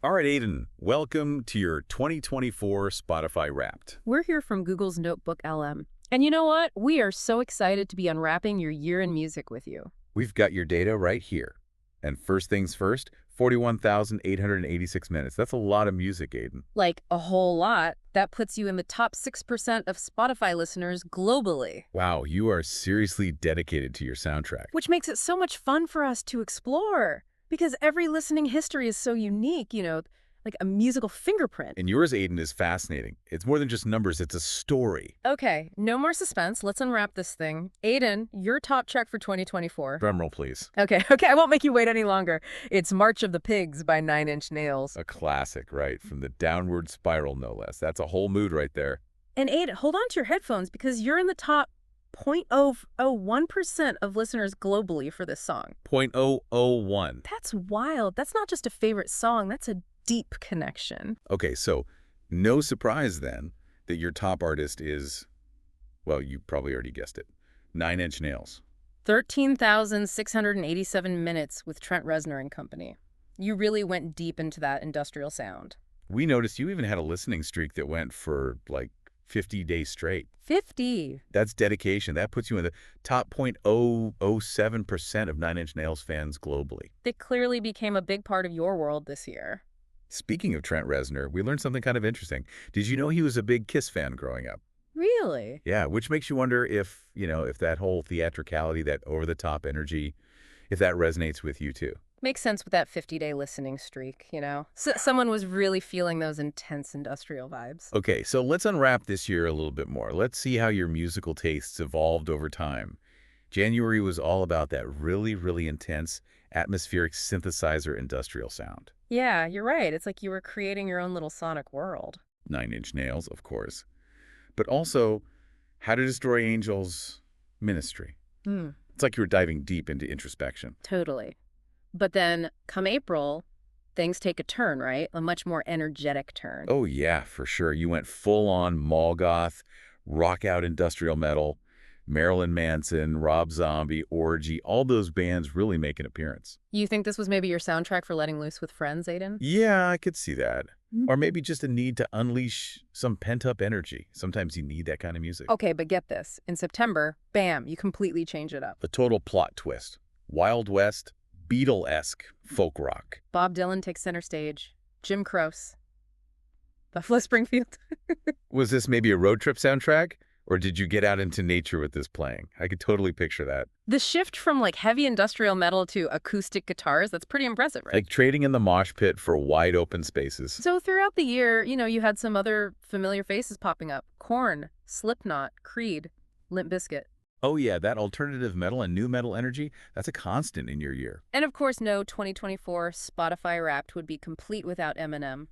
All right, Aiden, welcome to your 2024 Spotify Wrapped. We're here from Google's Notebook LM. And you know what? We are so excited to be unwrapping your year in music with you. We've got your data right here. And first things first, 41,886 minutes. That's a lot of music, Aiden. Like a whole lot. That puts you in the top 6% of Spotify listeners globally. Wow, you are seriously dedicated to your soundtrack. Which makes it so much fun for us to explore. Because every listening history is so unique, like a musical fingerprint. And yours, Aiden, is fascinating. It's more than just numbers, it's a story. Okay, no more suspense. Let's unwrap this thing. Aiden, your top track for 2024. Drumroll, please. Okay, I won't make you wait any longer. It's March of the Pigs by Nine Inch Nails. A classic, right? From the downward spiral, no less. That's a whole mood right there. And Aiden, hold on to your headphones because you're in the top 0.001% of listeners globally for this song. 0.001. That's wild. That's not just a favorite song. That's a deep connection. Okay, so no surprise then that your top artist is, well, you probably already guessed it, Nine Inch Nails. 13,687 minutes with Trent Reznor and company. You really went deep into that industrial sound. We noticed you even had a listening streak that went for like 50 days straight. 50. That's dedication. That puts you in the top 0.007% of Nine Inch Nails fans globally. They clearly became a big part of your world this year. Speaking of Trent Reznor, we learned something kind of interesting. Did you know he was a big Kiss fan growing up? Really? Yeah, which makes you wonder if, if that whole theatricality, that over-the-top energy, if that resonates with you too. Makes sense with that 50-day listening streak. Someone was really feeling those intense industrial vibes. Okay, so let's unwrap this year a little bit more. Let's see how your musical tastes evolved over time. January was all about that really, really intense, atmospheric synthesizer industrial sound. Yeah, you're right. It's like you were creating your own little sonic world. Nine Inch Nails, of course. But also, How to Destroy Angels, Ministry. It's like you were diving deep into introspection. Totally. But then, come April, things take a turn, right? A much more energetic turn. Oh yeah, for sure. You went full-on mall goth, rock-out industrial metal, Marilyn Manson, Rob Zombie, Orgy, all those bands really make an appearance. You think this was maybe your soundtrack for letting loose with friends, Aiden? Yeah, I could see that. Or maybe just a need to unleash some pent-up energy. Sometimes you need that kind of music. Okay, but get this. In September, bam, you completely change it up. A total plot twist. Wild West, Beatle-esque folk rock. Bob Dylan takes center stage. Jim Croce. Buffalo Springfield. Was this maybe a road trip soundtrack? Or did you get out into nature with this playing? I could totally picture that. The shift from like heavy industrial metal to acoustic guitars, that's pretty impressive, right? Like trading in the mosh pit for wide open spaces. So throughout the year, you had some other familiar faces popping up. Korn, Slipknot, Creed, Limp Bizkit. Oh yeah, that alternative metal and new metal energy, that's a constant in your year. And of course, no 2024 Spotify Wrapped would be complete without Eminem.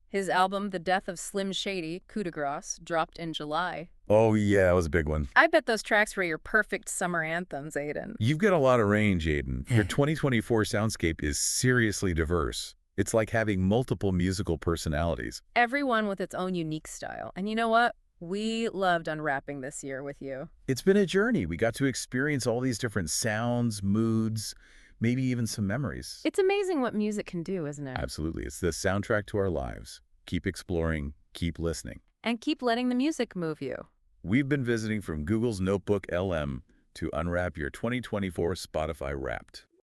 His album, The Death of Slim Shady, Coup de Grace, dropped in July. Oh yeah, that was a big one. I bet those tracks were your perfect summer anthems, Aiden. You've got a lot of range, Aiden. Your 2024 soundscape is seriously diverse. It's like having multiple musical personalities. Everyone with its own unique style. And you know what? We loved unwrapping this year with you. It's been a journey. We got to experience all these different sounds, moods, maybe even some memories. It's amazing what music can do, isn't it? Absolutely. It's the soundtrack to our lives. Keep exploring, keep listening. And keep letting the music move you. We've been visiting from Google's Notebook LM to unwrap your 2024 Spotify Wrapped.